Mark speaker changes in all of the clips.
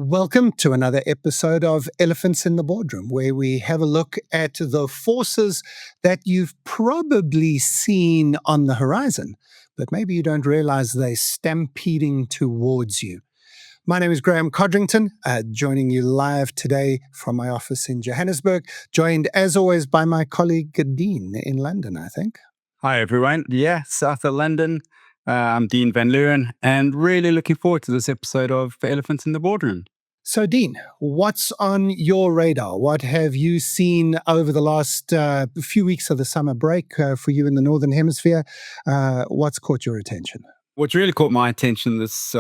Speaker 1: Welcome to another episode of Elephants in the Boardroom, where we have a look at the forces that you've probably seen on the horizon, but maybe you don't realize they're stampeding towards you. My name is Graeme Codrington, joining you live today from my office in Johannesburg, joined as always by my colleague Dean in London, I think.
Speaker 2: Hi, everyone. Yeah, south of London. I'm Dean van Leeuwen, and really looking forward to this episode of Elephants in the Boardroom.
Speaker 1: So, Dean, what's on your radar? What have you seen over the last few weeks of the summer break for you in the Northern Hemisphere? What's caught your attention?
Speaker 2: What's really caught my attention this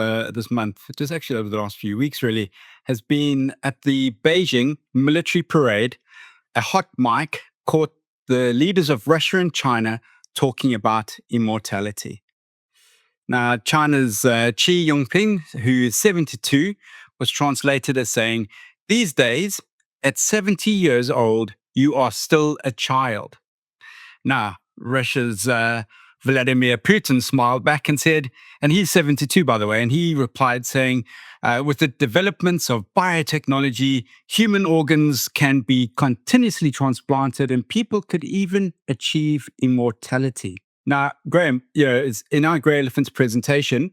Speaker 2: month, just actually over the last few weeks really, has been at the Beijing military parade. A hot mic caught the leaders of Russia and China talking about immortality. Now, China's Xi Jinping, who is 72, was translated as saying, "These days, at 70 years old, you are still a child." Now, Russia's Vladimir Putin smiled back and said, and he's 72, by the way, and he replied saying, with the developments of biotechnology, human organs can be continuously transplanted and people could even achieve immortality. Now, Graeme, in our Grey Elephants presentation,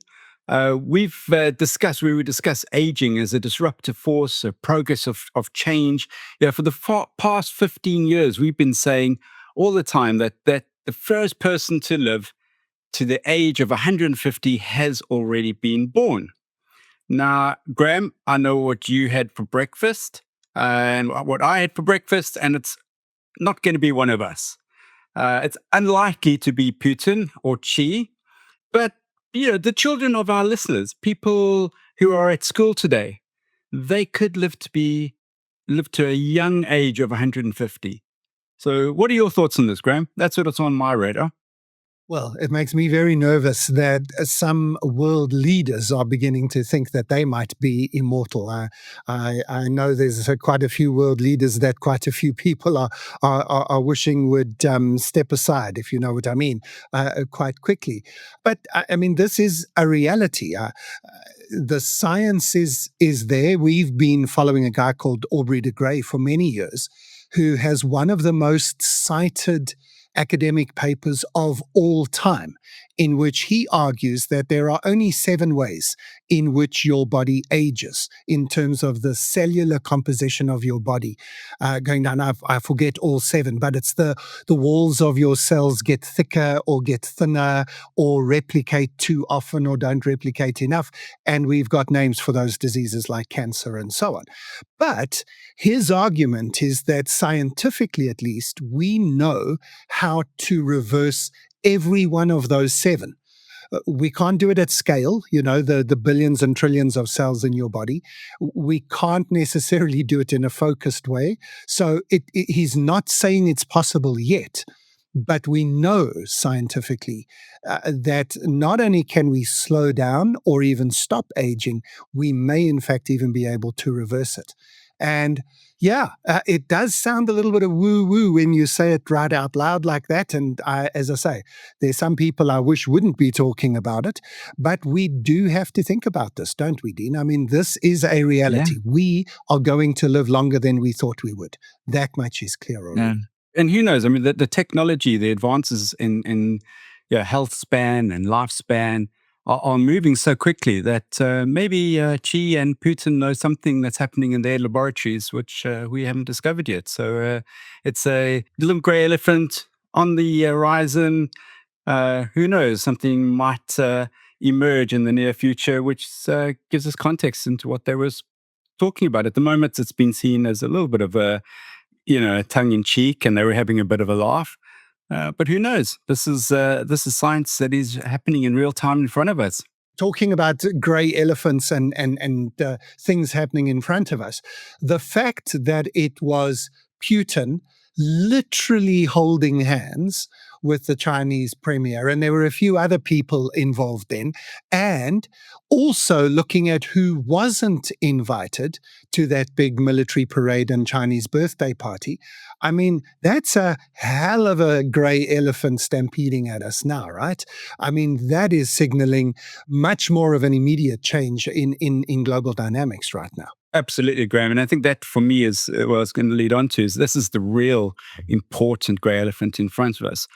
Speaker 2: we would discuss aging as a disruptive force, a progress of change. For the past 15 years, we've been saying all the time that the first person to live to the age of 150 has already been born. Now, Graeme, I know what you had for breakfast and what I had for breakfast, and it's not going to be one of us. It's unlikely to be Putin or Xi, but the children of our listeners, people who are at school today, they could live to a young age of 150. So what are your thoughts on this, Graeme? That's what's on my radar.
Speaker 1: Well, it makes me very nervous that some world leaders are beginning to think that they might be immortal. I know there's quite a few world leaders that quite a few people are wishing would step aside, if you know what I mean, quite quickly. But I mean, this is a reality. The science is there. We've been following a guy called Aubrey de Grey for many years, who has one of the most cited academic papers of all time, in which he argues that there are only 7 ways in which your body ages in terms of the cellular composition of your body. Going down, I forget all 7, but it's the walls of your cells get thicker or get thinner or replicate too often or don't replicate enough. And we've got names for those diseases like cancer and so on. But his argument is that scientifically, at least, we know how to reverse every one of those 7. We can't do it at scale, the billions and trillions of cells in your body. We can't necessarily do it in a focused way. So he's not saying it's possible yet, but we know scientifically that not only can we slow down or even stop aging, we may in fact even be able to reverse it. And it does sound a little bit of woo-woo when you say it right out loud like that. And as I say, there's some people I wish wouldn't be talking about it. But we do have to think about this, don't we, Dean? I mean, this is a reality. Yeah. We are going to live longer than we thought we would. That much is clear already.
Speaker 2: Yeah. And who knows? I mean, the technology, the advances in health span and lifespan are moving so quickly that maybe Xi and Putin know something that's happening in their laboratories, which we haven't discovered yet. So it's a little grey elephant on the horizon. Who knows? Something might emerge in the near future, which gives us context into what they was talking about. At the moment, it's been seen as a little bit of a tongue-in-cheek, and they were having a bit of a laugh. But who knows? This is science that is happening in real time in front of us.
Speaker 1: Talking about grey elephants and things happening in front of us, the fact that it was Putin literally holding hands with the Chinese premier, and there were a few other people involved then, and also looking at who wasn't invited to that big military parade and Chinese birthday party. I mean, that's a hell of a gray elephant stampeding at us now, right? I mean, that is signaling much more of an immediate change in global dynamics right now.
Speaker 2: Absolutely, Graham. And I think that for me is what I was going to lead on to is this is the real important grey elephant in front of us.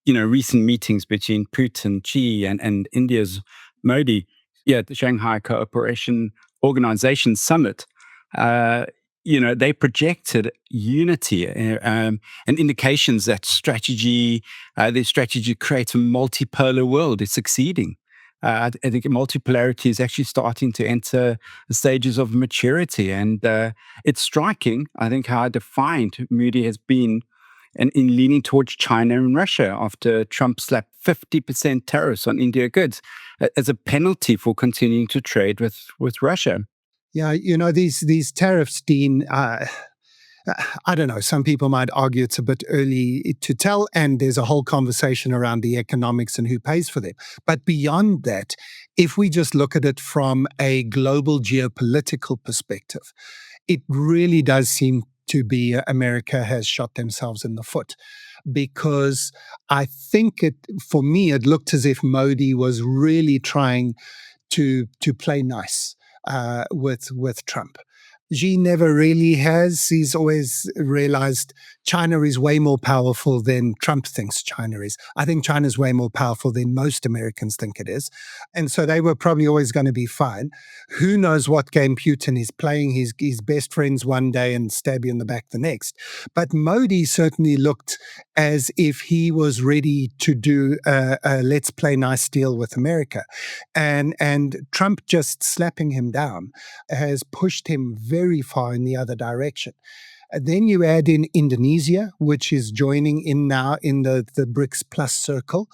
Speaker 2: Recent meetings between Putin, Xi, and India's Modi, the Shanghai Cooperation Organization Summit, they projected unity and indications that their strategy creates a multipolar world is succeeding. I think multipolarity is actually starting to enter the stages of maturity. And it's striking, I think, how defined Moody has been in leaning towards China and Russia after Trump slapped 50% tariffs on India goods as a penalty for continuing to trade with Russia.
Speaker 1: Yeah, these tariffs, Dean, I don't know. Some people might argue it's a bit early to tell, and there's a whole conversation around the economics and who pays for them. But beyond that, if we just look at it from a global geopolitical perspective, it really does seem to be America has shot themselves in the foot. Because I think for me, it looked as if Modi was really trying to play nice with Trump. Xi never really has. He's always realized China is way more powerful than Trump thinks China is. I think China is way more powerful than most Americans think it is. And so they were probably always going to be fine. Who knows what game Putin is playing? His best friends one day and stab you in the back the next. But Modi certainly looked as if he was ready to do a let's play nice deal with America. And Trump just slapping him down has pushed him very far in the other direction. Then you add in Indonesia, which is joining in now in the BRICS Plus circle.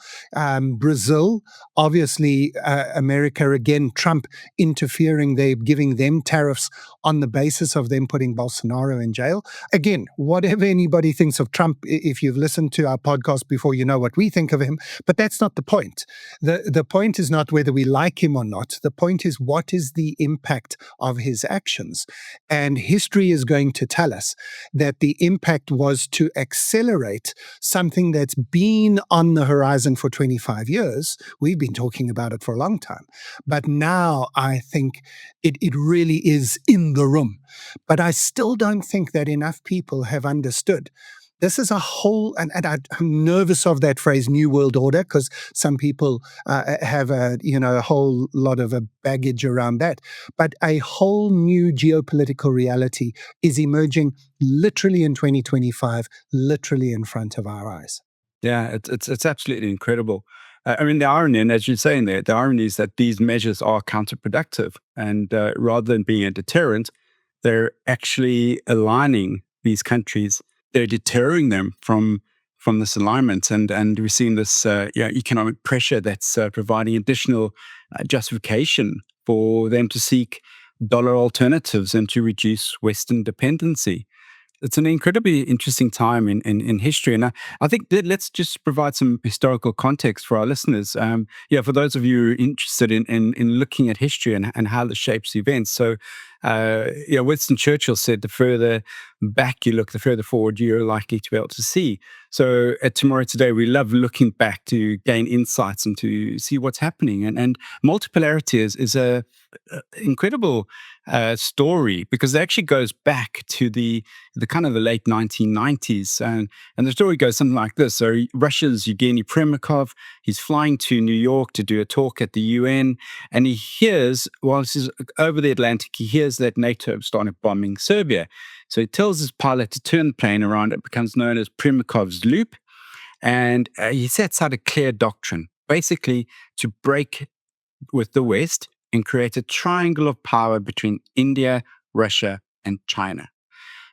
Speaker 1: Brazil, obviously, America, again, Trump interfering, they're giving them tariffs on the basis of them putting Bolsonaro in jail. Again, whatever anybody thinks of Trump, if you've listened to our podcast before, you know what we think of him, but that's not the point. The point is not whether we like him or not. The point is what is the impact of his actions? And history is going to tell us that the impact was to accelerate something that's been on the horizon for 25 years. We've been talking about it for a long time. But now I think it really is in the room. But I still don't think that enough people have understood. This is a whole, and I'm nervous of that phrase, New World Order, because some people have a whole lot of a baggage around that. But a whole new geopolitical reality is emerging literally in 2025, literally in front of our eyes.
Speaker 2: Yeah, it's absolutely incredible. I mean, the irony, and as you're saying there, the irony is that these measures are counterproductive. And rather than being a deterrent, they're actually aligning these countries. They're deterring them from this alignment, and we're seeing this economic pressure that's providing additional justification for them to seek dollar alternatives and to reduce Western dependency. It's an incredibly interesting time in history. And I think let's just provide some historical context for our listeners. For those of you who are interested in looking at history and how it shapes events. So, Winston Churchill said, the further back you look, the further forward you're likely to be able to see. So at Tomorrow Today, we love looking back to gain insights and to see what's happening. And multipolarity is a incredible story, because it actually goes back to the kind of the late 1990s, and the story goes something like this. So Russia's Yevgeny Primakov, he's flying to New York to do a talk at the UN, and he hears, while he's over the Atlantic, he hears that NATO have started bombing Serbia. So he tells his pilot to turn the plane around. It becomes known as Primakov's Loop, and he sets out a clear doctrine, basically to break with the West and create a triangle of power between India, Russia, and China.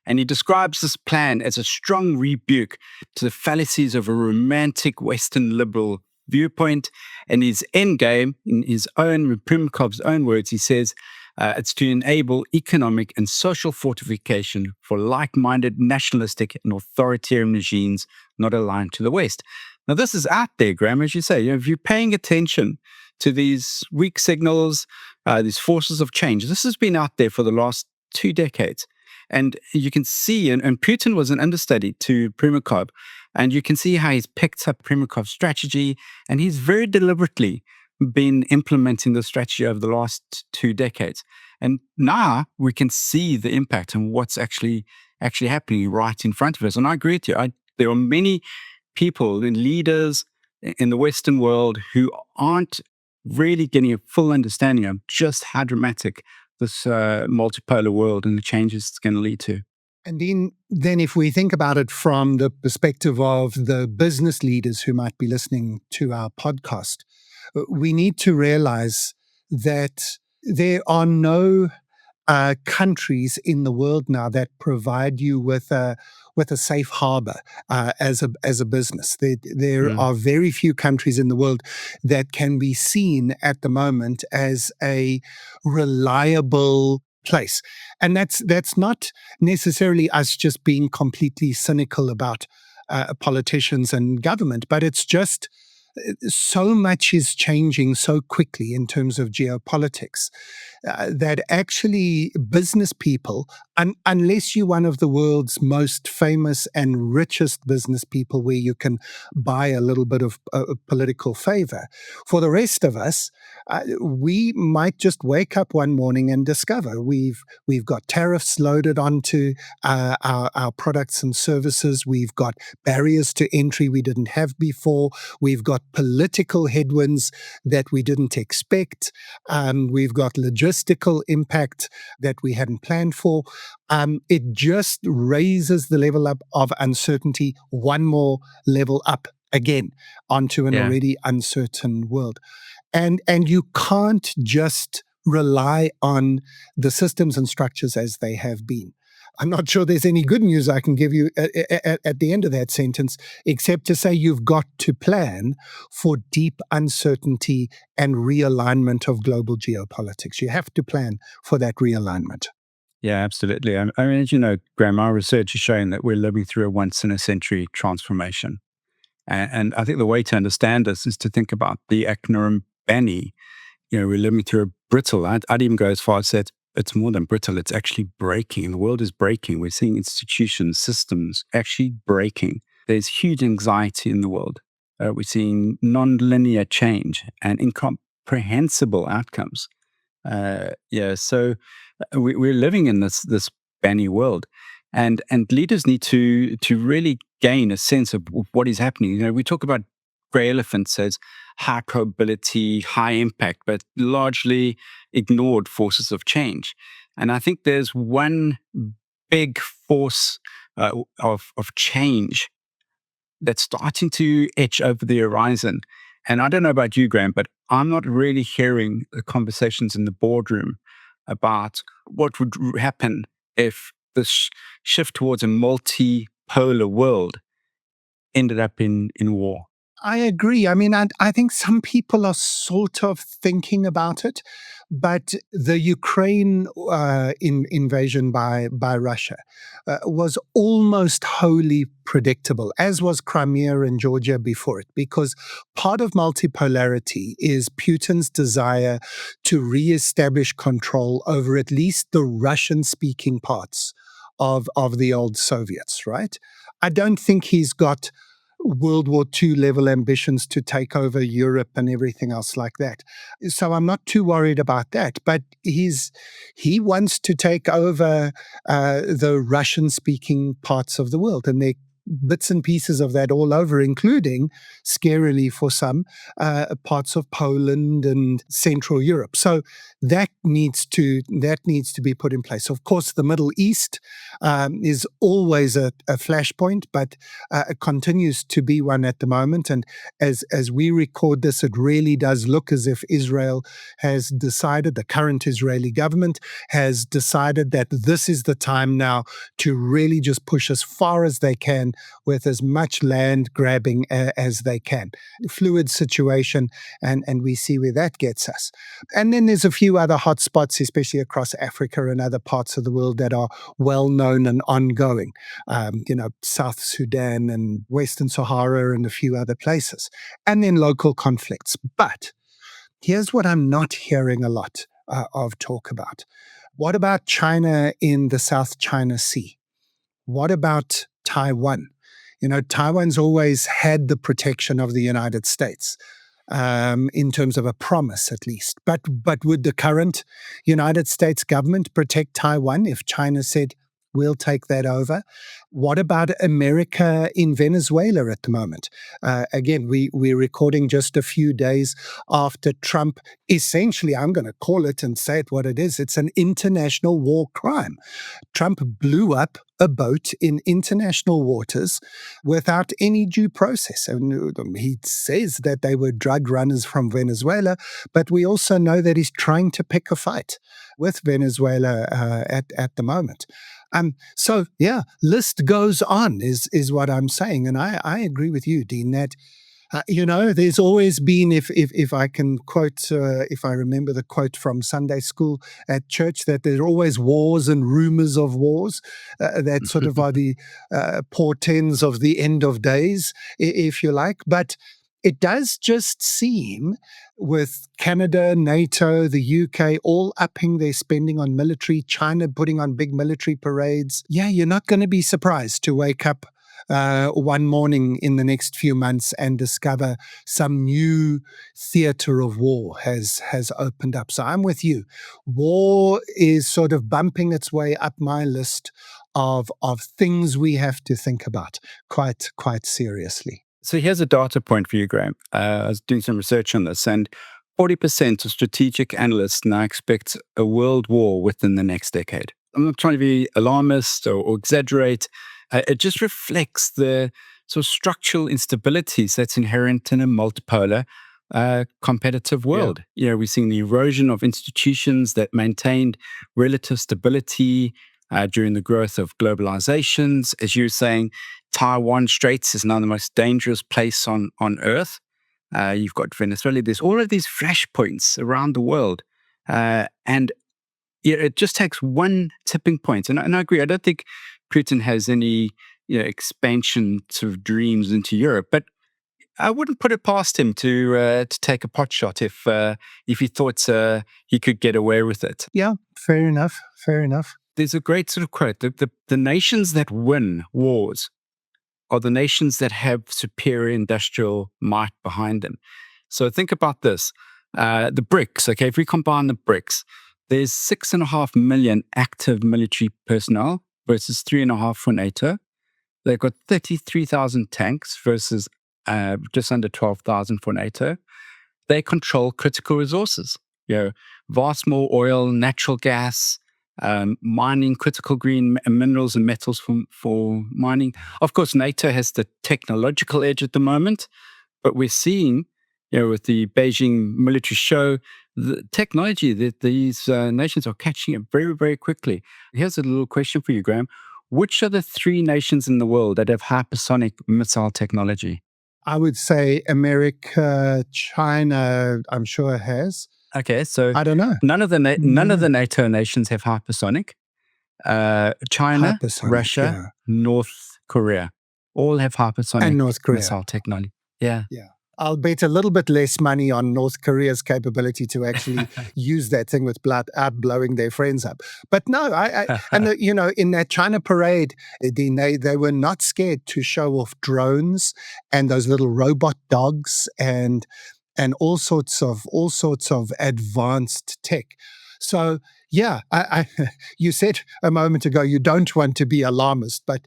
Speaker 2: And he describes this plan as a strong rebuke to the fallacies of a romantic Western liberal viewpoint. And his end game, in Primakov's own words, he says, It's to enable economic and social fortification for like-minded nationalistic and authoritarian regimes not aligned to the West. Now, this is out there, Graeme, as you say. If you're paying attention to these weak signals, these forces of change, this has been out there for the last 2 decades. And you can see, and Putin was an understudy to Primakov, and you can see how he's picked up Primakov's strategy, and he's very deliberately been implementing the strategy over the last 2 decades. And now we can see the impact and what's actually happening right in front of us. And I agree with you. There are many people and leaders in the Western world who aren't really getting a full understanding of just how dramatic this multipolar world and the changes it's going to lead to.
Speaker 1: And then if we think about it from the perspective of the business leaders who might be listening to our podcast, we need to realize that there are no countries in the world now that provide you with a safe harbor as a business. There are very few countries in the world that can be seen at the moment as a reliable place. And that's not necessarily us just being completely cynical about politicians and government, but it's just so much is changing so quickly in terms of geopolitics that actually business people, unless you're one of the world's most famous and richest business people where you can buy a little bit of political favor, for the rest of us, we might just wake up one morning and discover we've got tariffs loaded onto our products and services. We've got barriers to entry we didn't have before. We've got political headwinds that we didn't expect. We've got logistical impact that we hadn't planned for. It just raises the level up of uncertainty one more level up again onto an already uncertain world. And you can't just rely on the systems and structures as they have been. I'm not sure there's any good news I can give you at the end of that sentence, except to say you've got to plan for deep uncertainty and realignment of global geopolitics. You have to plan for that realignment.
Speaker 2: Yeah, absolutely. I mean, as you know, Graeme, our research is showing that we're living through a once-in-a-century transformation. And I think the way to understand this is to think about the Acronym BANI. We're living through a brittle. I'd even go as far as that it's more than brittle. It's actually breaking. The world is breaking. We're seeing institutions, systems actually breaking. There's huge anxiety in the world. We're seeing non-linear change and incomprehensible outcomes. So we're living in this BANI world, and leaders need to really gain a sense of what is happening. We talk about grey elephants as high probability, high impact, but largely ignored forces of change. And I think there's one big force of change that's starting to etch over the horizon. And I don't know about you, Graeme, but I'm not really hearing the conversations in the boardroom about what would happen if this shift towards a multipolar world ended up in war.
Speaker 1: I agree. I mean, I think some people are sort of thinking about it, but the Ukraine invasion by Russia was almost wholly predictable, as was Crimea and Georgia before it, because part of multipolarity is Putin's desire to reestablish control over at least the Russian-speaking parts of the old Soviets, right? I don't think he's got World War II level ambitions to take over Europe and everything else like that. So I'm not too worried about that. But he wants to take over the Russian-speaking parts of the world, and there are bits and pieces of that all over, including, scarily for some, parts of Poland and Central Europe. So that needs to be put in place. Of course, the Middle East is always a flashpoint, but it continues to be one at the moment. And as we record this, it really does look as if Israel has decided, the current Israeli government has decided that this is the time now to really just push as far as they can with as much land grabbing as they can. Fluid situation, and we see where that gets us. And then there's a few few other hotspots, especially across Africa and other parts of the world that are well known and ongoing. South Sudan and Western Sahara and a few other places. And then local conflicts. But here's what I'm not hearing a lot of talk about. What about China in the South China Sea? What about Taiwan? Taiwan's always had the protection of the United States, in terms of a promise, at least. But would the current United States government protect Taiwan if China said, we'll take that over? What about America in Venezuela at the moment? Again, we're recording just a few days after Trump, essentially, I'm going to call it and say it what it is. It's an international war crime. Trump blew up a boat in international waters without any due process. And he says that they were drug runners from Venezuela, but we also know that he's trying to pick a fight with Venezuela at the moment. So yeah, list goes on is what I'm saying. And I agree with you, Dean, that there's always been, if I can quote, if I remember the quote from Sunday school at church, that there are always wars and rumors of wars that sort of are the portends of the end of days, if you like. But it does just seem, with Canada, NATO, the UK all upping their spending on military, China putting on big military parades, you're not going to be surprised to wake up one morning in the next few months and discover some new theater of war has opened up. So I'm with you. War is sort of bumping its way up my list of things we have to think about quite seriously.
Speaker 2: So here's a data point for you, Graeme. I was doing some research on this, and 40% of strategic analysts now expect a world war within the next decade. I'm not trying to be alarmist or exaggerate. It just reflects the sort of structural instabilities that's inherent in a multipolar competitive world.
Speaker 1: Yeah.
Speaker 2: We're seeing the erosion of institutions that maintained relative stability during the growth of globalizations. As you were saying, Taiwan Straits is now the most dangerous place on Earth. You've got Venezuela. There's all of these flashpoints around the world. And it just takes one tipping point. And I agree. I don't think Putin has any expansion sort of dreams into Europe. But I wouldn't put it past him to take a pot shot if he thought he could get away with it.
Speaker 1: Yeah, fair enough.
Speaker 2: There's a great sort of quote. The nations that win wars are the nations that have superior industrial might behind them. So think about this. The BRICS, okay, if we combine the BRICS, there's 6.5 million active military personnel versus 3.5 for NATO. They've got 33,000 tanks versus just under 12,000 for NATO. They control critical resources, vast more oil, natural gas, mining critical green minerals and metals for mining. Of course, NATO has the technological edge at the moment, but we're seeing, with the Beijing military show, the technology that these nations are catching it very, very quickly. Here's a little question for you, Graeme. Which are the 3 nations in the world that have hypersonic missile technology?
Speaker 1: I would say America, China, I'm sure has.
Speaker 2: Okay, so
Speaker 1: I don't know.
Speaker 2: None of the NATO nations have hypersonic. China, Russia, North Korea, all have hypersonic
Speaker 1: and North Korea
Speaker 2: missile technology. Yeah.
Speaker 1: I'll bet a little bit less money on North Korea's capability to actually use that thing without blowing their friends up. But no, in that China parade, Dean, they were not scared to show off drones and those little robot dogs and all sorts of advanced tech. So yeah, you said a moment ago you don't want to be alarmist, but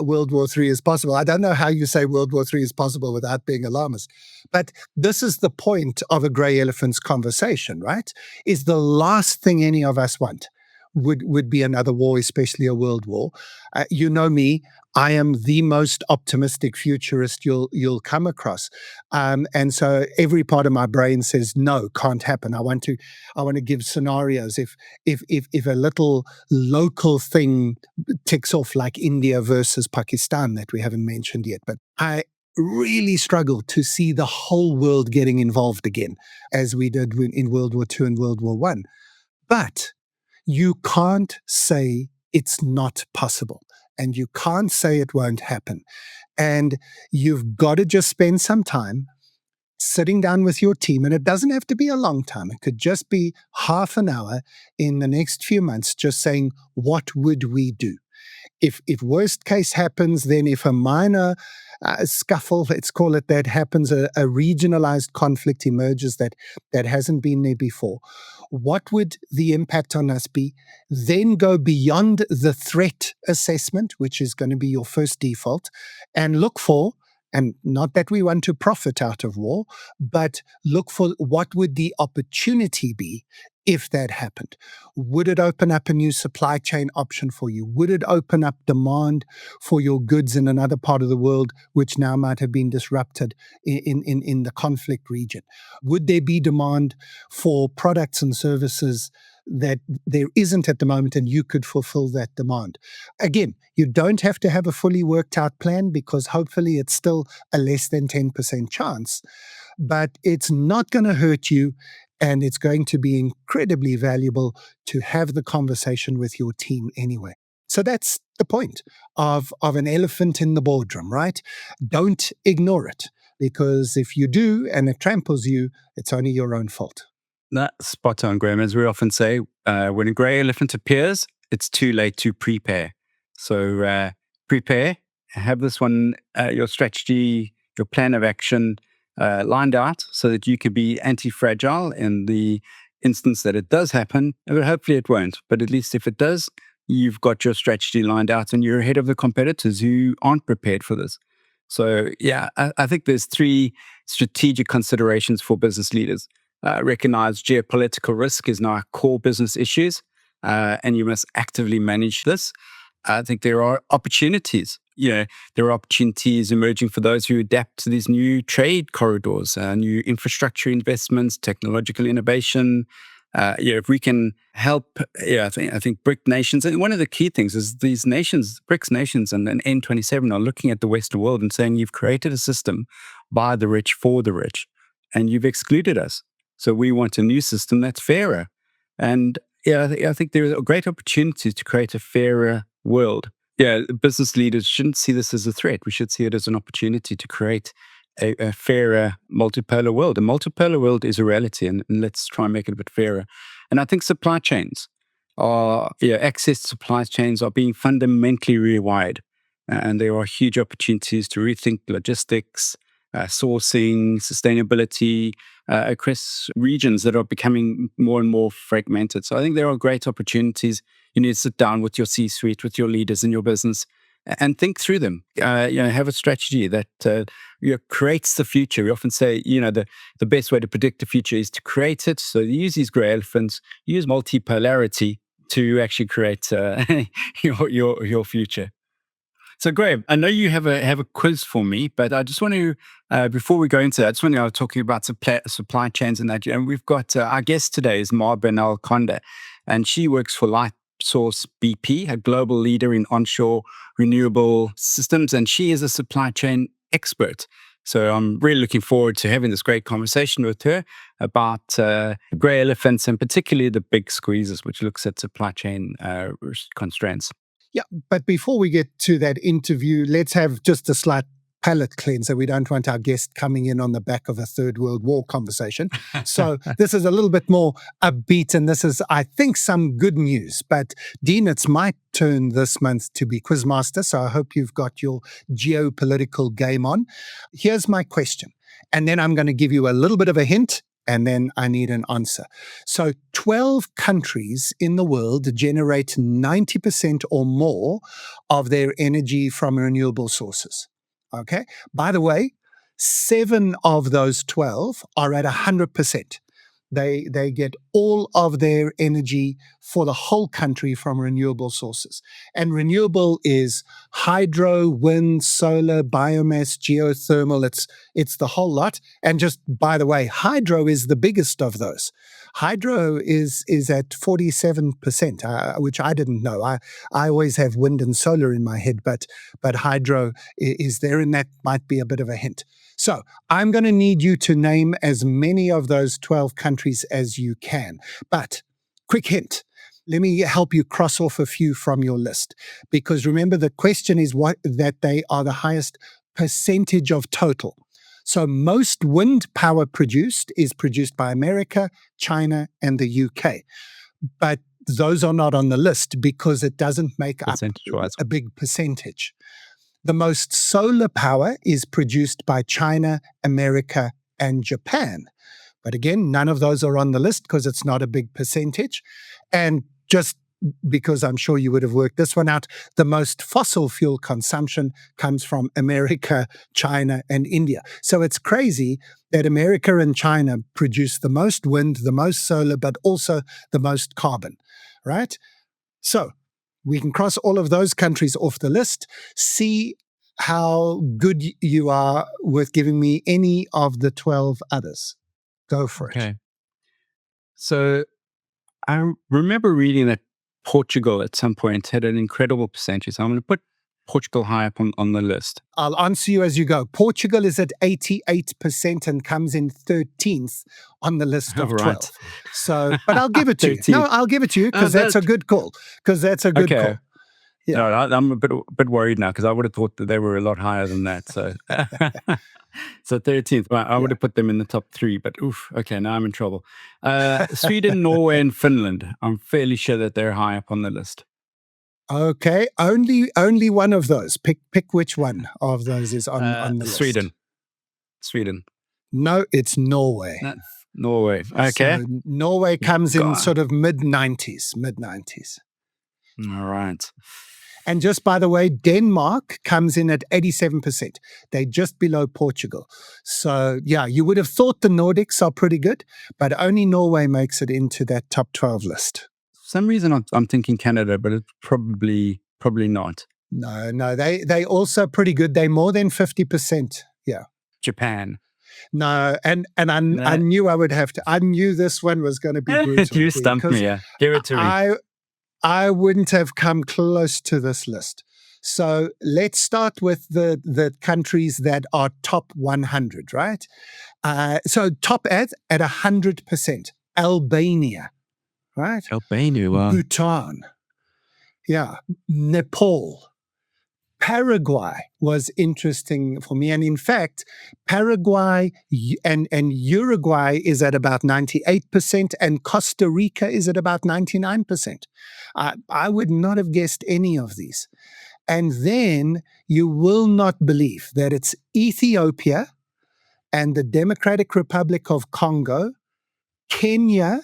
Speaker 1: World War III is possible. I don't know how you say World War III is possible without being alarmist. But this is the point of a grey elephant's conversation, right? Is the last thing any of us want would be another war, especially a world war. You know me, I am the most optimistic futurist you'll come across, and so every part of my brain says no, can't happen. I want to give scenarios. If a little local thing ticks off, like India versus Pakistan that we haven't mentioned yet, but really struggle to see the whole world getting involved again, as we did in World War II and World War I. But you can't say it's not possible, and you can't say it won't happen. And you've got to just spend some time sitting down with your team, and it doesn't have to be a long time. It could just be half an hour in the next few months, just saying, what would we do? If worst case happens, then if a minor scuffle, let's call it that, happens, a regionalized conflict emerges that hasn't been there before, what would the impact on us be? Then go beyond the threat assessment, which is going to be your first default, and look for, and not that we want to profit out of war, but look for what would the opportunity be if that happened. Would it open up a new supply chain option for you? Would it open up demand for your goods in another part of the world, which now might have been disrupted in the conflict region? Would there be demand for products and services that there isn't at the moment, and you could fulfill that demand? Again, you don't have to have a fully worked out plan, because hopefully it's still a less than 10% chance, but it's not going to hurt you. And it's going to be incredibly valuable to have the conversation with your team anyway. So that's the point of an elephant in the boardroom, right? Don't ignore it, because if you do and it tramples you, it's only your own fault.
Speaker 2: That's spot on, Graeme. As we often say, when a grey elephant appears, it's too late to prepare. So prepare, have this one, your strategy, your plan of action lined out so that you could be anti-fragile in the instance that it does happen. But hopefully it won't. But at least if it does, you've got your strategy lined out and you're ahead of the competitors who aren't prepared for this. So yeah, I think there's 3 strategic considerations for business leaders. Recognize geopolitical risk is now core business issues, and you must actively manage this. I think there are opportunities. There are opportunities emerging for those who adapt to these new trade corridors, new infrastructure investments, technological innovation. If we can help, I think BRIC nations, and one of the key things is these nations, BRICS nations and N27 are looking at the Western world and saying, you've created a system by the rich for the rich, and you've excluded us. So we want a new system that's fairer. And I think there are great opportunities to create a fairer world. Business leaders shouldn't see this as a threat. We should see it as an opportunity to create a fairer multipolar world. A multipolar world is a reality, and let's try and make it a bit fairer. And I think supply chains access to supply chains are being fundamentally rewired. And there are huge opportunities to rethink logistics, sourcing, sustainability across regions that are becoming more and more fragmented. So I think there are great opportunities. You need to sit down with your C-suite, with your leaders in your business, and think through them. Have a strategy that creates the future. We often say, the best way to predict the future is to create it. So use these grey elephants, use multipolarity to actually create your future. So, Graeme, I know you have a quiz for me, but I just want to, before we go into that, I just want to talking about supply chains and that. And we've got our guest today is Mar Bernal Conde, and she works for LightSource BP, a global leader in onshore renewable systems, and she is a supply chain expert. So I'm really looking forward to having this great conversation with her about grey elephants and particularly the big squeezes, which looks at supply chain constraints.
Speaker 1: Yeah, but before we get to that interview, let's have just a slight palate cleanser. We don't want our guest coming in on the back of a Third World War conversation. So this is a little bit more upbeat, and this is, I think, some good news. But Dean, it's my turn this month to be quizmaster, so I hope you've got your geopolitical game on. Here's my question, and then I'm going to give you a little bit of a hint, and then I need an answer. So 12 countries in the world generate 90% or more of their energy from renewable sources. Okay? By the way, 7 of those 12 are at 100%. They get all of their energy for the whole country from renewable sources. And renewable is hydro, wind, solar, biomass, geothermal. It's the whole lot. And just by the way, hydro is the biggest of those. Hydro is at 47%, which I didn't know. I always have wind and solar in my head, but hydro is there, and that might be a bit of a hint. So I'm going to need you to name as many of those 12 countries as you can. But quick hint. Let me help you cross off a few from your list, because remember the question is that they are the highest percentage of total. So most wind power produced is produced by America, China, and the UK. But those are not on the list because it doesn't make up a big percentage. The most solar power is produced by China, America, and Japan. But again, none of those are on the list because it's not a big percentage. And just because I'm sure you would have worked this one out, the most fossil fuel consumption comes from America, China, and India. So it's crazy that America and China produce the most wind, the most solar, but also the most carbon, right? So we can cross all of those countries off the list. See how good you are with giving me any of the 12 others. Go for it.
Speaker 2: Okay. So I remember reading that Portugal at some point had an incredible percentage. I'm going to put Portugal high up on the list.
Speaker 1: I'll answer you as you go. Portugal is at 88% and comes in 13th on the list of 12.
Speaker 2: Right.
Speaker 1: So, but I'll give it to you. No, I'll give it to you because that's a good call. Because that's a good call.
Speaker 2: Yeah. No, I'm a bit worried now because I would have thought that they were a lot higher than that. So, so 13th. Well, I would have put them in the top 3, but oof. Okay, now I'm in trouble. Sweden, Norway, and Finland. I'm fairly sure that they're high up on the list.
Speaker 1: Okay, only one of those. Pick which one of those is on the list.
Speaker 2: Sweden.
Speaker 1: No, it's Norway.
Speaker 2: Norway. Okay.
Speaker 1: So Norway comes in sort of mid-90s.
Speaker 2: All right.
Speaker 1: And just by the way, Denmark comes in at 87%. They're just below Portugal. So yeah, you would have thought the Nordics are pretty good, but only Norway makes it into that top 12 list.
Speaker 2: For some reason I'm thinking Canada, but it's probably not.
Speaker 1: No, they also pretty good. They're more than 50%. Yeah.
Speaker 2: Japan.
Speaker 1: No, and I knew I would have to. I knew this one was going to be brutal.
Speaker 2: You stumped me, yeah. Give it to me.
Speaker 1: I wouldn't have come close to this list. So let's start with the countries that are top 100, right? So top at 100%. Albania, right?
Speaker 2: Albania, wow.
Speaker 1: Bhutan. Yeah. Nepal. Paraguay was interesting for me. And in fact, Paraguay and Uruguay is at about 98%, and Costa Rica is at about 99%. I would not have guessed any of these. And then you will not believe that it's Ethiopia and the Democratic Republic of Congo, Kenya,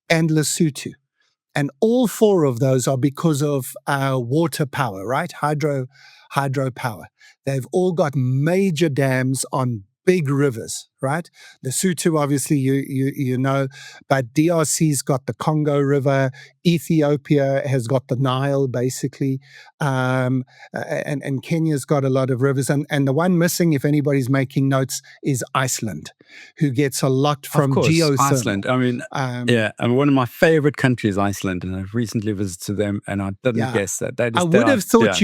Speaker 1: and Lesotho. And all 4 of those are because of water power, right? Hydro power. They've all got major dams on big rivers, right? Lesotho, obviously, you know, but DRC's got the Congo River. Ethiopia has got the Nile, basically. And Kenya's got a lot of rivers. And the one missing, if anybody's making notes, is Iceland, who gets a lot from geothermal.
Speaker 2: Iceland. I mean, one of my favorite countries, Iceland, and I've recently visited them, and I didn't guess that.
Speaker 1: I would have thought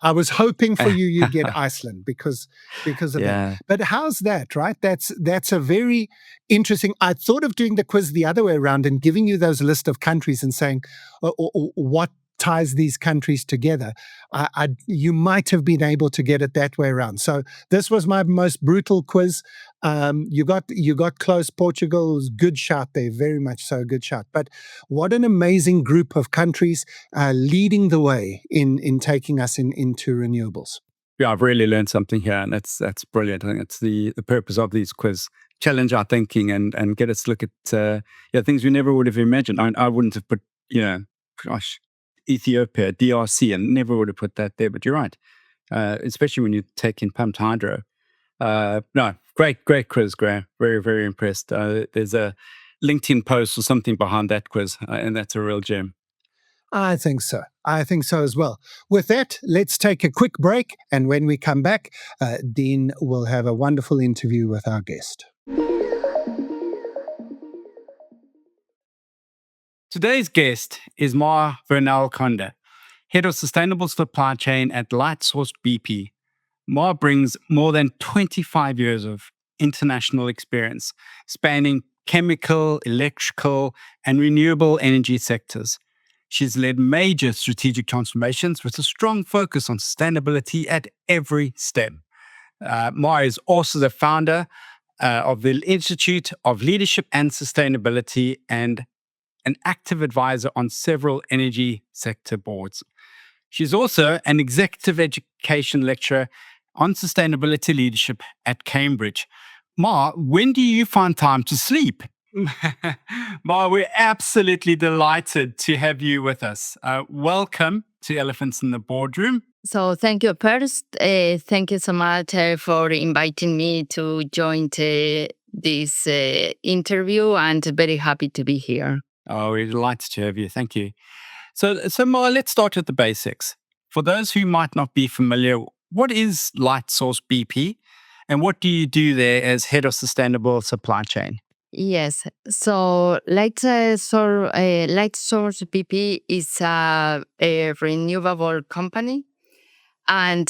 Speaker 1: I was hoping for you get Iceland because of that. But how's that, right? That's a very interesting. I thought of doing the quiz the other way around and giving you those list of countries and saying what ties these countries together. You might have been able to get it that way around. So this was my most brutal quiz. You got close. Portugal's good shot there, very much so, good shot. But what an amazing group of countries leading the way in taking us into renewables.
Speaker 2: Yeah, I've really learned something here, and that's brilliant. I think it's the purpose of these quiz. Challenge our thinking and get us to look at things we never would have imagined. I wouldn't have put, Ethiopia, DRC, and never would have put that there. But you're right, especially when you take in pumped hydro. No, great quiz, Graeme. Very, very impressed. There's a LinkedIn post or something behind that quiz, and that's a real gem.
Speaker 1: I think so. I think so as well. With that, let's take a quick break. And when we come back, Dean will have a wonderful interview with our guest.
Speaker 2: Today's guest is Mar Bernal Conde, Head of Sustainable Supply Chain at LightSource BP. Mar brings more than 25 years of international experience, spanning chemical, electrical, and renewable energy sectors. She's led major strategic transformations with a strong focus on sustainability at every step. Mar is also the founder of the Institute of Leadership and Sustainability and an active advisor on several energy sector boards. She's also an executive education lecturer on sustainability leadership at Cambridge. Ma, when do you find time to sleep? Ma, we're absolutely delighted to have you with us. Welcome to Elephants in the Boardroom.
Speaker 3: So thank you first. Thank you so much for inviting me to join this interview, and very happy to be here.
Speaker 2: Oh, we're delighted to have you. Thank you. So Ma, let's start at the basics. For those who might not be familiar, what is LightSource BP and what do you do there as Head of Sustainable Supply Chain?
Speaker 3: Yes. So LightSource BP is a renewable company, and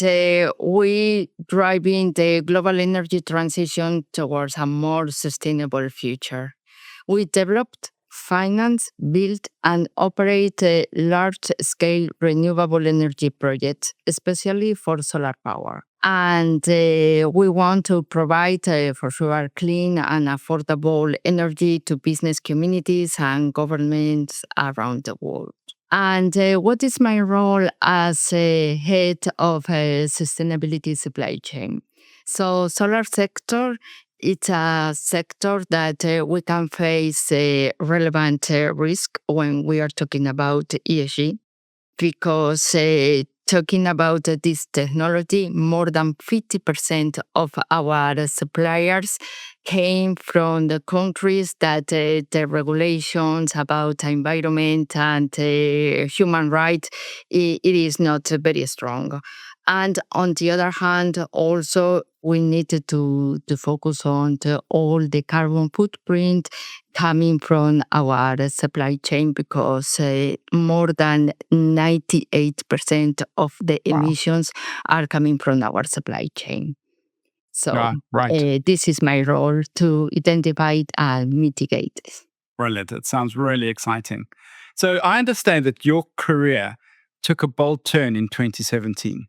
Speaker 3: we driving the global energy transition towards a more sustainable future. We developed, finance, build, and operate large-scale renewable energy projects, especially for solar power. And we want to provide, for sure, clean and affordable energy to business communities and governments around the world. And what is my role as a head of a sustainability supply chain? So solar sector, it's a sector that we can face relevant risk when we are talking about ESG, because talking about this technology, more than 50% of our suppliers came from the countries that the regulations about environment and human rights, it is not very strong. And on the other hand, also, we needed to focus on all the carbon footprint coming from our supply chain, because more than 98% of the emissions are coming from our supply chain. So
Speaker 2: Right.
Speaker 3: this is my role, to identify it and mitigate this.
Speaker 2: Brilliant. It sounds really exciting. So I understand that your career took a bold turn in 2017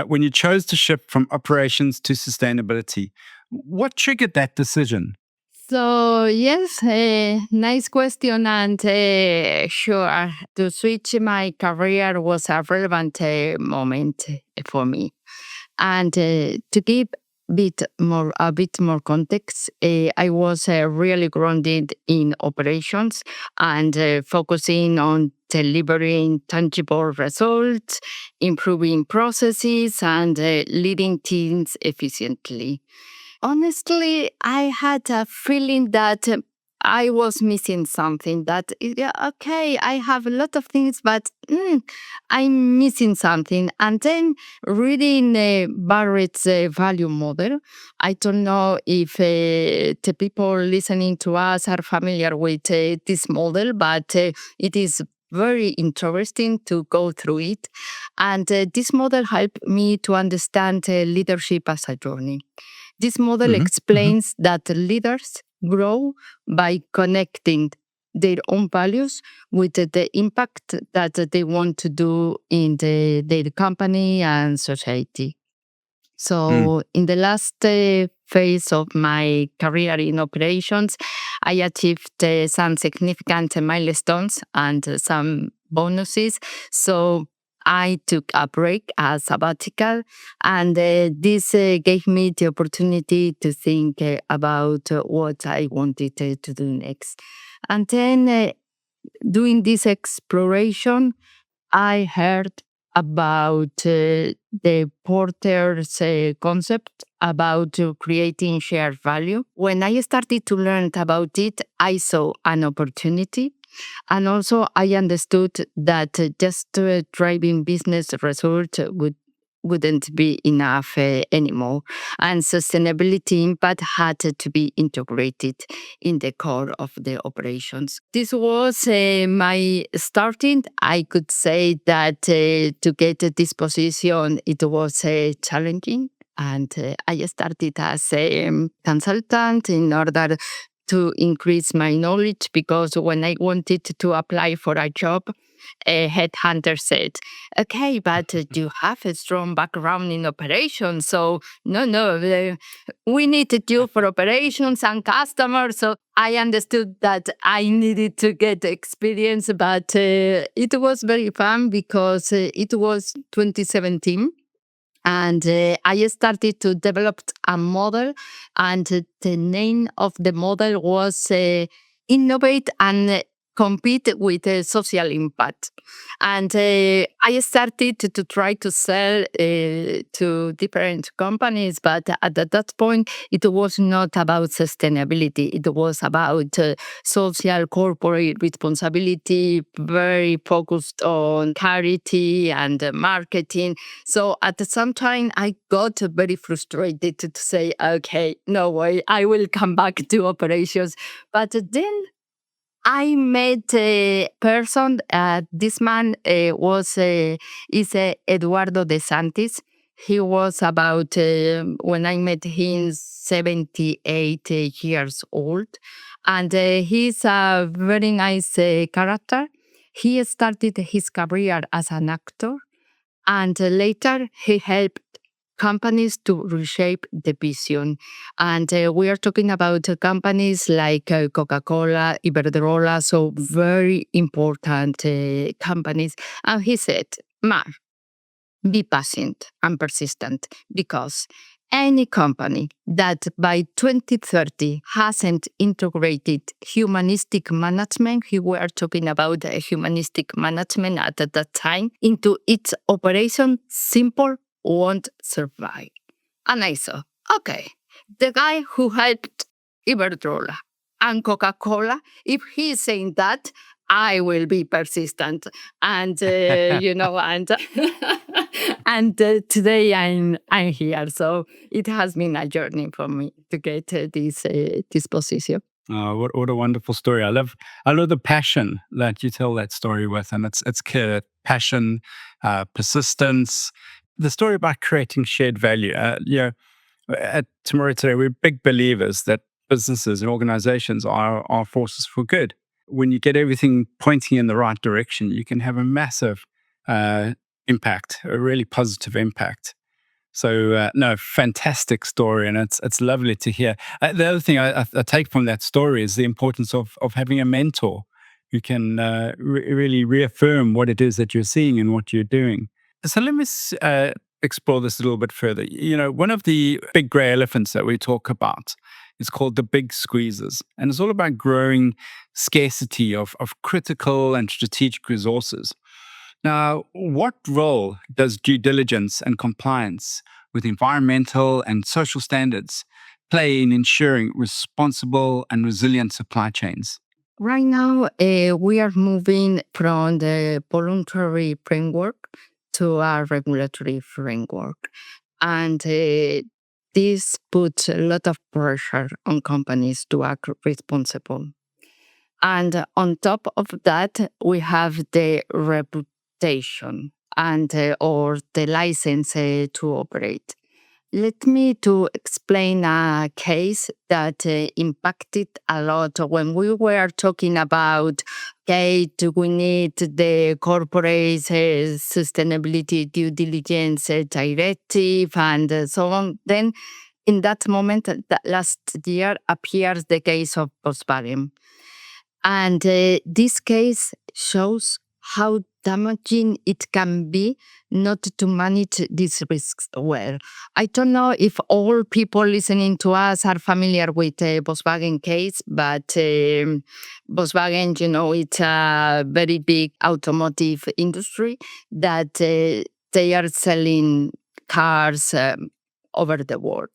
Speaker 2: when you chose to shift from operations to sustainability. What triggered that decision?
Speaker 3: So yes, nice question, and sure, to switch my career was a relevant moment for me. And to give a bit more context, I was really grounded in operations and focusing on delivering tangible results, improving processes, and leading teams efficiently. Honestly, I had a feeling that I was missing something. That, yeah, okay, I have a lot of things, but I'm missing something. And then reading Barrett's value model, I don't know if the people listening to us are familiar with this model, but it is very interesting to go through it. And this model helped me to understand leadership as a journey. This model explains that leaders grow by connecting their own values with the impact that they want to do in their company and society. So, in the last phase of my career in operations, I achieved some significant milestones and some bonuses. So, I took a break, a sabbatical, and this gave me the opportunity to think about what I wanted to do next. And then, doing this exploration, I heard about the Porter's concept about creating shared value. When I started to learn about it, I saw an opportunity. And also, I understood that just driving business results would wouldn't be enough anymore. And sustainability impact had to be integrated in the core of the operations. This was my starting. I could say that to get this position, it was challenging. And I started as a consultant in order to increase my knowledge, because when I wanted to apply for a job, a headhunter said, okay, but you have a strong background in operations. So no, we needed you for operations and customers. So I understood that I needed to get experience, but it was very fun because it was 2017. And I started to develop a model, and the name of the model was Innovate and Compete with Social Impact. And I started to try to sell to different companies, but at that point, it was not about sustainability. It was about social corporate responsibility, very focused on charity and marketing. So at some time, I got very frustrated to say, okay, no way, I will come back to operations. But then I met a person. This man is Eduardo De Santis. He was about, when I met him, 78 years old. And he's a very nice character. He started his career as an actor, and later he helped companies to reshape the vision. And we are talking about companies like Coca-Cola, Iberdrola, so very important companies. And he said, Mar, be patient and persistent, because any company that by 2030 hasn't integrated humanistic management, we were talking about humanistic management at that time, into its operation, simple won't survive. And I saw, okay, the guy who helped Iberdrola and Coca-Cola, if he's saying that, I will be persistent. And, and and today I'm here. So it has been a journey for me to get this position.
Speaker 2: Oh, what a wonderful story! I love the passion that you tell that story with, and it's clear passion, persistence. The story about creating shared value. At Tomorrow Today, we're big believers that businesses and organizations are forces for good. When you get everything pointing in the right direction, you can have a massive impact, a really positive impact. So, no, fantastic story, and it's lovely to hear. The other thing I take from that story is the importance of having a mentor who can really reaffirm what it is that you're seeing and what you're doing. So let me explore this a little bit further. One of the big grey elephants that we talk about is called the big squeezes, and it's all about growing scarcity of critical and strategic resources. Now, what role does due diligence and compliance with environmental and social standards play in ensuring responsible and resilient supply chains?
Speaker 3: Right now, we are moving from the voluntary framework to a regulatory framework. And this puts a lot of pressure on companies to act responsible. And on top of that, we have the reputation and or the license to operate. Let me to explain a case that impacted a lot when we were talking about, okay, do we need the corporate sustainability due diligence directive and so on. Then in that moment, that last year, appears the case of Volkswagen. And this case shows how damaging it can be not to manage these risks well. I don't know if all people listening to us are familiar with the Volkswagen case, but Volkswagen, it's a very big automotive industry that they are selling cars over the world.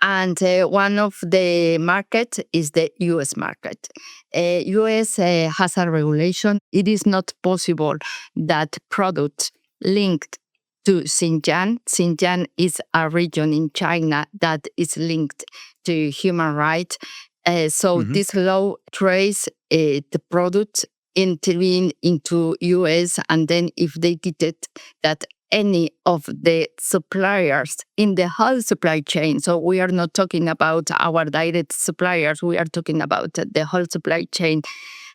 Speaker 3: And one of the markets is the US market. US has a regulation. It is not possible that products linked to Xinjiang. Xinjiang is a region in China that is linked to human rights. So this law trace the product entering into US, and then if they detect that any of the suppliers in the whole supply chain, so we are not talking about our direct suppliers, we are talking about the whole supply chain,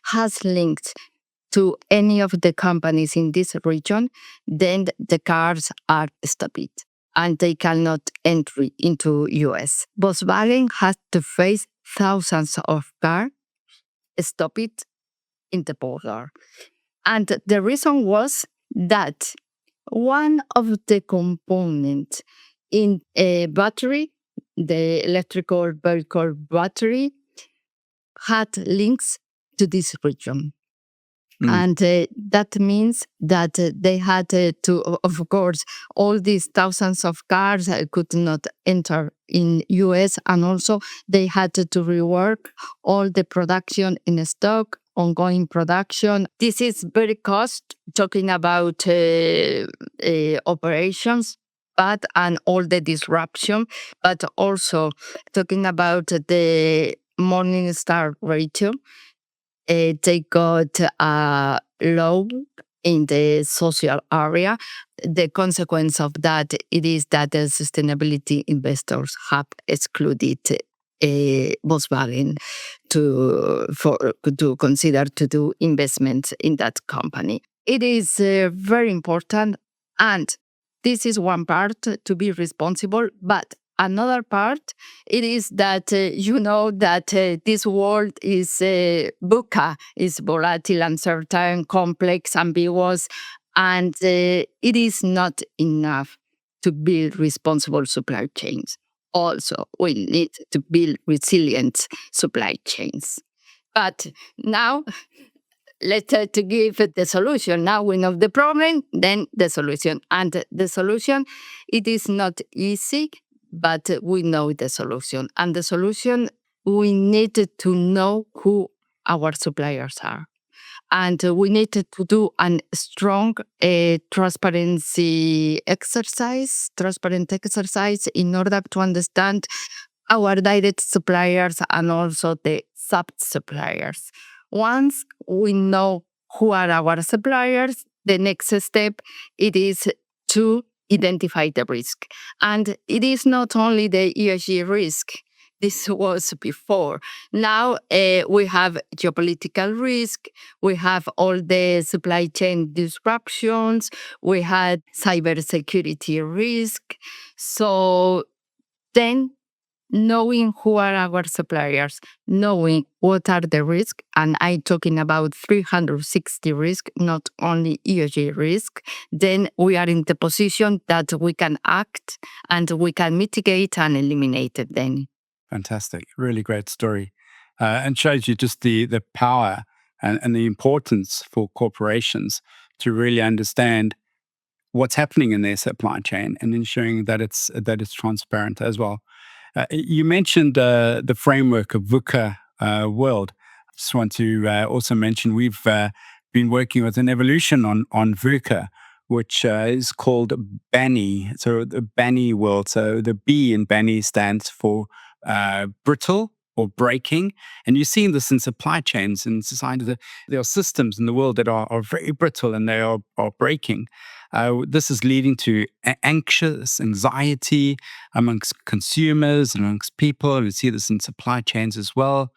Speaker 3: has linked to any of the companies in this region, then the cars are stopped and they cannot enter into US. Volkswagen has to face thousands of cars stopped in the border. And the reason was that one of the components in a battery, the electrical vehicle battery, had links to this region. And that means that they had to, of course, all these thousands of cars could not enter in US, and also they had to rework all the production in stock, ongoing production. This is very cost, talking about operations, and all the disruption, but also talking about the Morningstar ratio. They got a low in the social area. The consequence of that it is that the sustainability investors have excluded Volkswagen to consider to do investments in that company. It is very important, and this is one part to be responsible, but another part, it is that you know that this world is VUCA, is volatile, uncertain, complex, ambiguous, and it is not enough to build responsible supply chains. Also, we need to build resilient supply chains. But now, let's to give the solution. Now we know the problem, then the solution. And the solution, it is not easy, but we know the solution. And the solution, we need to know who our suppliers are. And we need to do a strong transparent exercise in order to understand our direct suppliers and also the sub-suppliers. Once we know who are our suppliers, the next step, it is to identify the risk. And it is not only the ESG risk. This was before. Now we have geopolitical risk, we have all the supply chain disruptions, we had cybersecurity risk. So then knowing who are our suppliers, knowing what are the risks, and I'm talking about 360 risk, not only ESG risk, then we are in the position that we can act and we can mitigate and eliminate it then.
Speaker 2: Fantastic. Really great story. And shows you just the power and the importance for corporations to really understand what's happening in their supply chain and ensuring that it's transparent as well. You mentioned the framework of VUCA world. I just want to also mention we've been working with an evolution on VUCA, which is called BANI. So the BANI world. So the B in BANI stands for brittle or breaking. And you're seeing this in supply chains in society. There are systems in the world that are very brittle and they are breaking. This is leading to anxiety amongst consumers and amongst people. We see this in supply chains as well.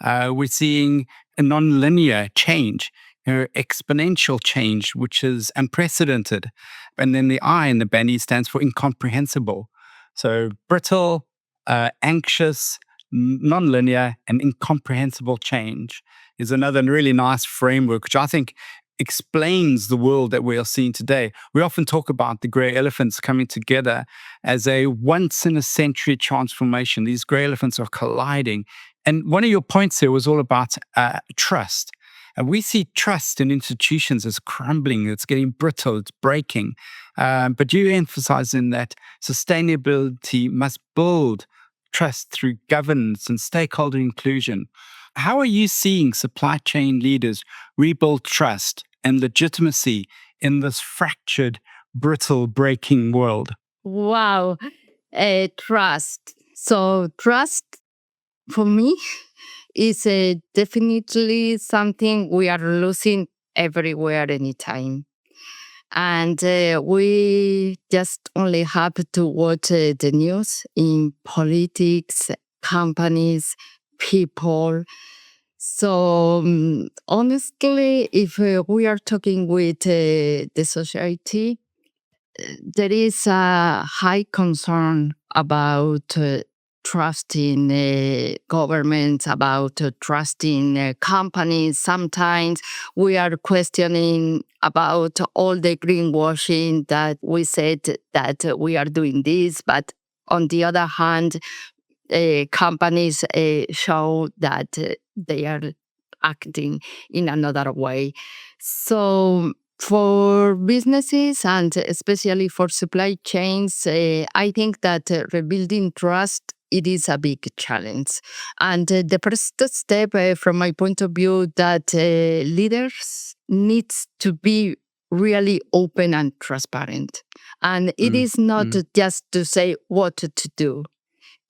Speaker 2: We're seeing a non-linear change, exponential change, which is unprecedented. And then the I in the BANI stands for incomprehensible. So brittle, anxious, non-linear, and incomprehensible change is another really nice framework, which I think explains the world that we are seeing today. We often talk about the grey elephants coming together as a once-in-a-century transformation. These grey elephants are colliding. And one of your points here was all about trust. And we see trust in institutions as crumbling, it's getting brittle, it's breaking. But you emphasize in that sustainability must build trust through governance and stakeholder inclusion. How are you seeing supply chain leaders rebuild trust and legitimacy in this fractured brittle, breaking world?
Speaker 3: Wow. Trust. So trust for me is definitely something we are losing everywhere, anytime. And we just only have to watch the news in politics, companies, people. So honestly, if we are talking with the society, there is a high concern about trusting governments, about trusting companies. Sometimes we are questioning about all the greenwashing that we said that we are doing this, but on the other hand, companies show that they are acting in another way. So for businesses and especially for supply chains, I think that rebuilding trust, it is a big challenge. And the first step from my point of view that leaders needs to be really open and transparent. And it is not just to say what to do.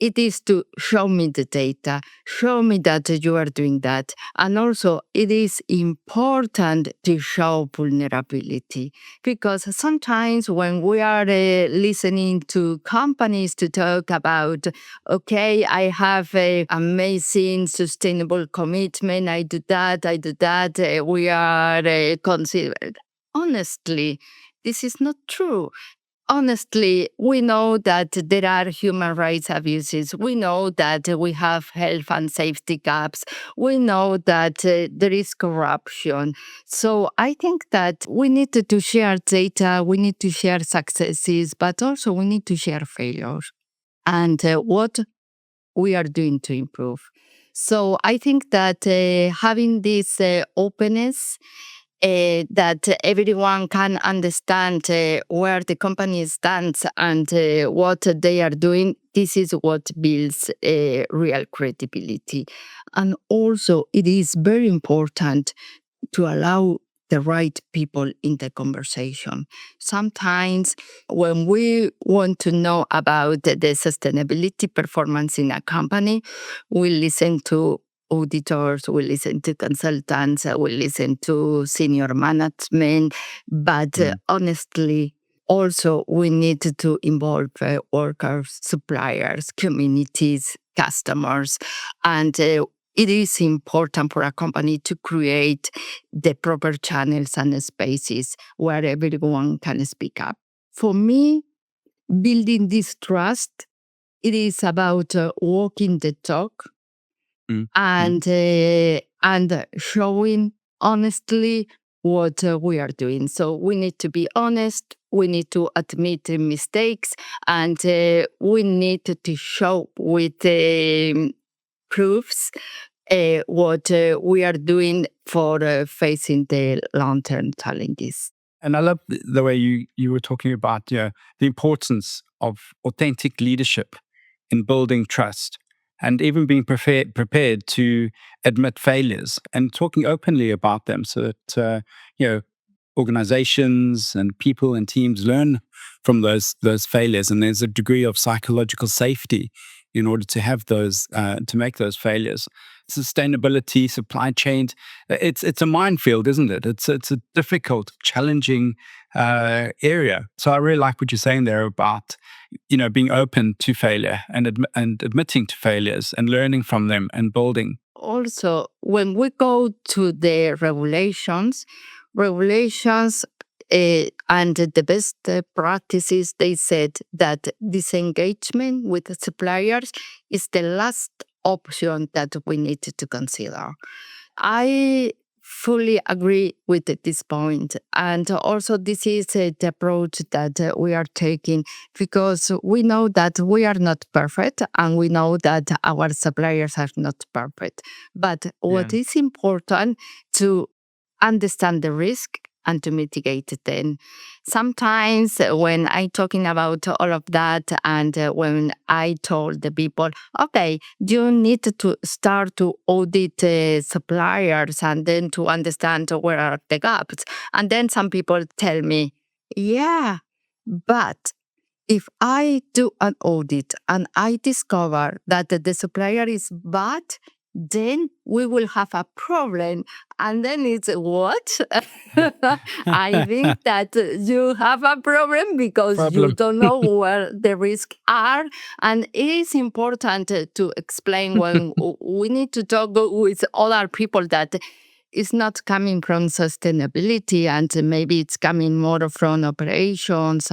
Speaker 3: It is to show me the data, show me that you are doing that. And also, it is important to show vulnerability because sometimes when we are listening to companies to talk about, okay, I have an amazing sustainable commitment, I do that, we are considered. Honestly, this is not true. Honestly, we know that there are human rights abuses. We know that we have health and safety gaps. We know that there is corruption. So I think that we need to share data, we need to share successes, but also we need to share failures and what we are doing to improve. So I think that having this openness that everyone can understand where the company stands and what they are doing. This is what builds real credibility. And also, it is very important to allow the right people in the conversation. Sometimes when we want to know about the sustainability performance in a company, we listen to auditors, we listen to consultants, we listen to senior management. But honestly, also we need to involve workers, suppliers, communities, customers, and it is important for a company to create the proper channels and spaces where everyone can speak up. For me, building this trust, it is about walking the talk and showing honestly what we are doing. So we need to be honest. We need to admit mistakes, and we need to show with proofs what we are doing for facing the long-term challenges.
Speaker 2: And I love the way you were talking about the importance of authentic leadership in building trust and even being prepared to admit failures and talking openly about them so that organizations and people and teams learn from those failures, and there's a degree of psychological safety in order to have those to make those failures. Sustainability, supply chains, it's a minefield, isn't it? It's a difficult, challenging area. So I really like what you're saying there about being open to failure and admitting to failures and learning from them and building.
Speaker 3: Also, when we go to the regulations and the best practices, they said that disengagement with the suppliers is the last option that we need to consider. I fully agree with this point. And also, this is the approach that we are taking because we know that we are not perfect and we know that our suppliers are not perfect. But what is important to understand the risk and to mitigate it then. Sometimes when I'm talking about all of that and when I told the people, okay, you need to start to audit suppliers and then to understand where are the gaps. And then some people tell me, yeah, But if I do an audit and I discover that the supplier is bad, then we will have a problem. And then it's what? I think that you have a problem because you don't know where the risks are. And it is important to explain when we need to talk with other people that it's not coming from sustainability, and maybe it's coming more from operations.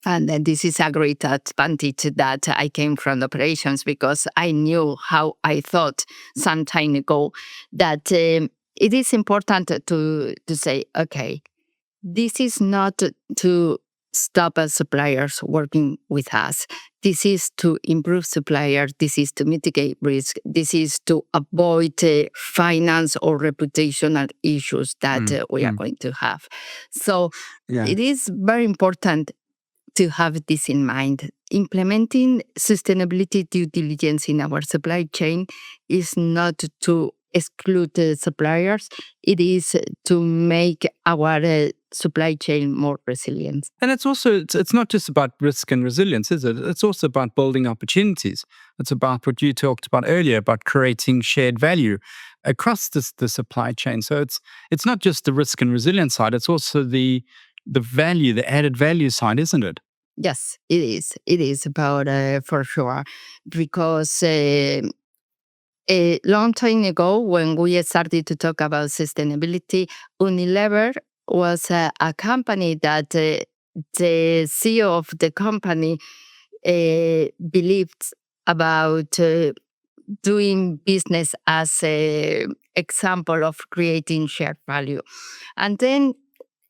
Speaker 3: And then this is a great advantage that I came from operations, because I knew how I thought some time ago that it is important to say, okay, this is not to stop suppliers working with us. This is to improve suppliers. This is to mitigate risk. This is to avoid finance or reputational issues that we are going to have. So it is very important to have this in mind. Implementing sustainability due diligence in our supply chain is not to exclude suppliers. It is to make our supply chain more resilient.
Speaker 2: And it's also, it's not just about risk and resilience, is it? It's also about building opportunities. It's about what you talked about earlier, about creating shared value across the supply chain. So it's not just the risk and resilience side, it's also the value, the added value side, isn't it?
Speaker 3: Yes, it is. It is about, for sure, because a long time ago, when we started to talk about sustainability, Unilever was a company that the CEO of the company believed about doing business as an example of creating shared value. And then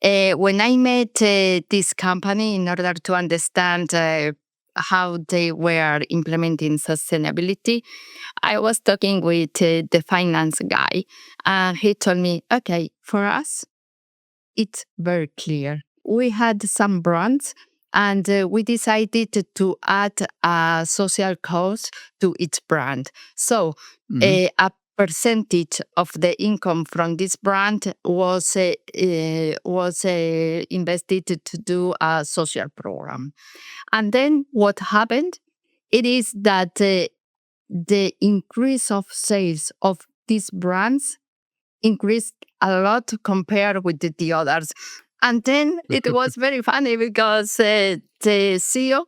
Speaker 3: when I met this company in order to understand how they were implementing sustainability, I was talking with the finance guy, and he told me, okay, for us, it's very clear. We had some brands, and we decided to add a social cause to each brand. So a percentage of the income from this brand was invested to do a social program. And then what happened? It is that the increase of sales of these brands increased a lot compared with the others. And then it was very funny because the CEO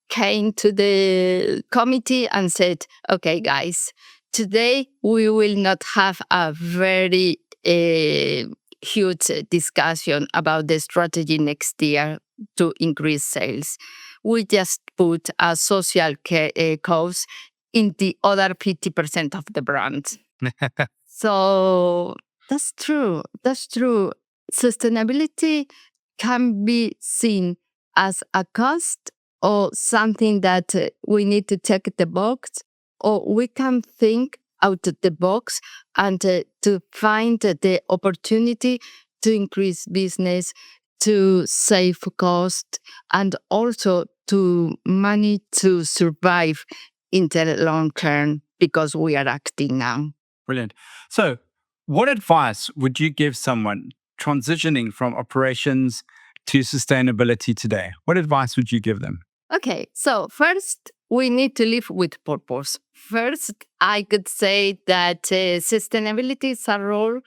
Speaker 3: came to the committee and said, okay, guys, today we will not have a very huge discussion about the strategy next year to increase sales. We just put a social cause in the other 50% of the brands. So that's true. That's true. Sustainability can be seen as a cost or something that we need to check the box, or we can think out of the box and to find the opportunity to increase business, to save cost, and also to manage to survive in the long term, because we are acting now.
Speaker 2: Brilliant. So what advice would you give someone transitioning from operations to sustainability today? What advice would you give them?
Speaker 3: Okay, so first, we need to live with purpose. First, I could say that sustainability is a role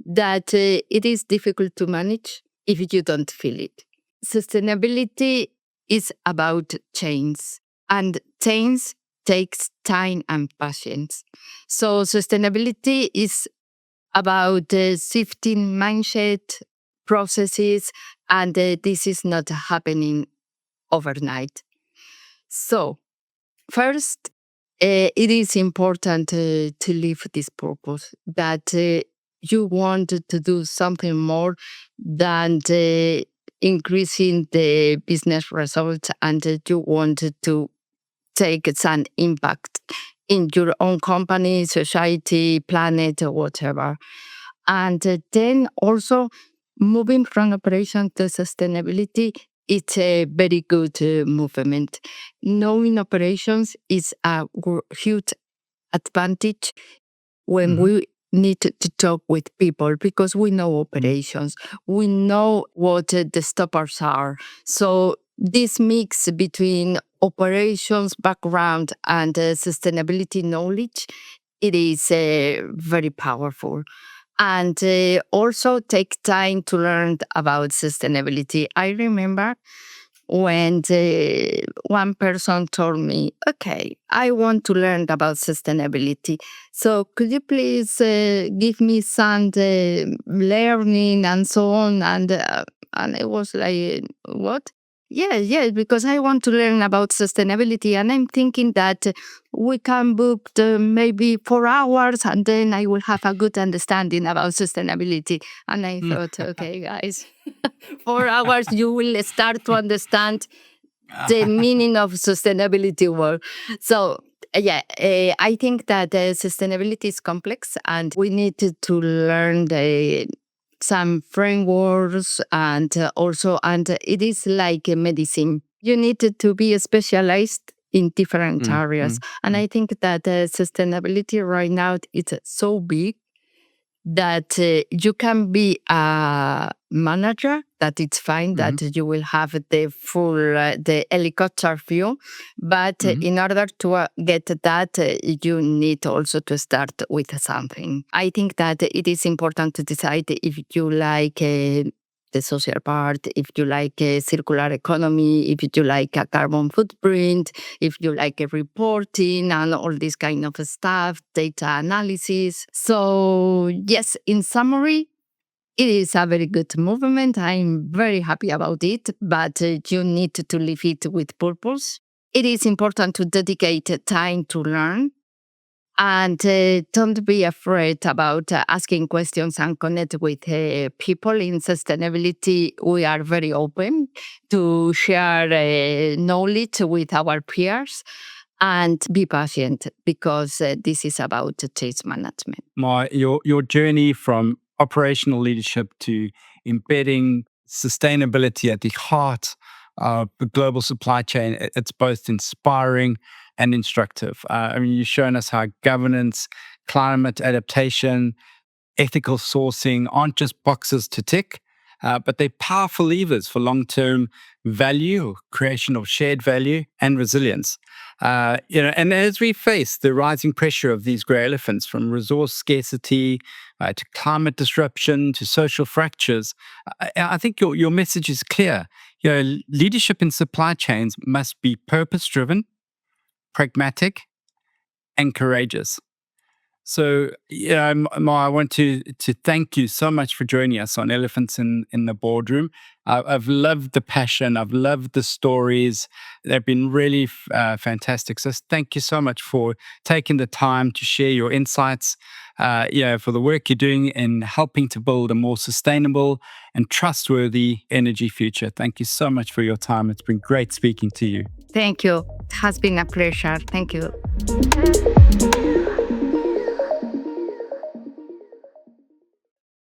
Speaker 3: that it is difficult to manage if you don't feel it. Sustainability is about change, and change takes time and patience. So sustainability is about shifting mindset, processes, and this is not happening overnight. So first, it is important to live this purpose, that you want to do something more than increasing the business results, and you want to take some impact in your own company, society, planet, or whatever. And then also moving from operation to sustainability, it's a very good movement. Knowing operations is a huge advantage when we need to talk with people because we know operations, we know what the stoppers are. So this mix between operations background and sustainability knowledge, it is very powerful. And also take time to learn about sustainability. I remember when one person told me, okay, I want to learn about sustainability. So could you please give me some learning and so on? And I was like, what? Yeah, because I want to learn about sustainability. And I'm thinking that we can book maybe 4 hours and then I will have a good understanding about sustainability. And I thought, okay, guys, 4 hours, you will start to understand the meaning of sustainability word. So, I think that sustainability is complex and we need to learn some frameworks and and it is like a medicine. You need to be specialized in different areas. And I think that sustainability right now is so big that you can be a manager, that it's fine that you will have the full, the helicopter view. But in order to get that, you need also to start with something. I think that it is important to decide if you like the social part, if you like a circular economy, if you like a carbon footprint, if you like a reporting and all this kind of stuff, data analysis. So yes, in summary, it is a very good movement. I'm very happy about it, but you need to live it with purpose. It is important to dedicate time to learn. And don't be afraid about asking questions and connect with people. In sustainability, we are very open to share knowledge with our peers and be patient because this is about change management.
Speaker 2: Your journey from operational leadership to embedding sustainability at the heart of the global supply chain, it's both inspiring and instructive. I mean, you've shown us how governance, climate adaptation, ethical sourcing aren't just boxes to tick, but they're powerful levers for long-term value, creation of shared value, and resilience. And as we face the rising pressure of these grey elephants, from resource scarcity to climate disruption to social fractures, I think your message is clear. Leadership in supply chains must be purpose-driven, pragmatic, and courageous. So, Mar, I want to thank you so much for joining us on Elephants in the Boardroom. I've loved the passion. I've loved the stories. They've been really fantastic. So thank you so much for taking the time to share your insights, for the work you're doing in helping to build a more sustainable and trustworthy energy future. Thank you so much for your time. It's been great speaking to you.
Speaker 3: Thank you. It has been a pleasure. Thank you.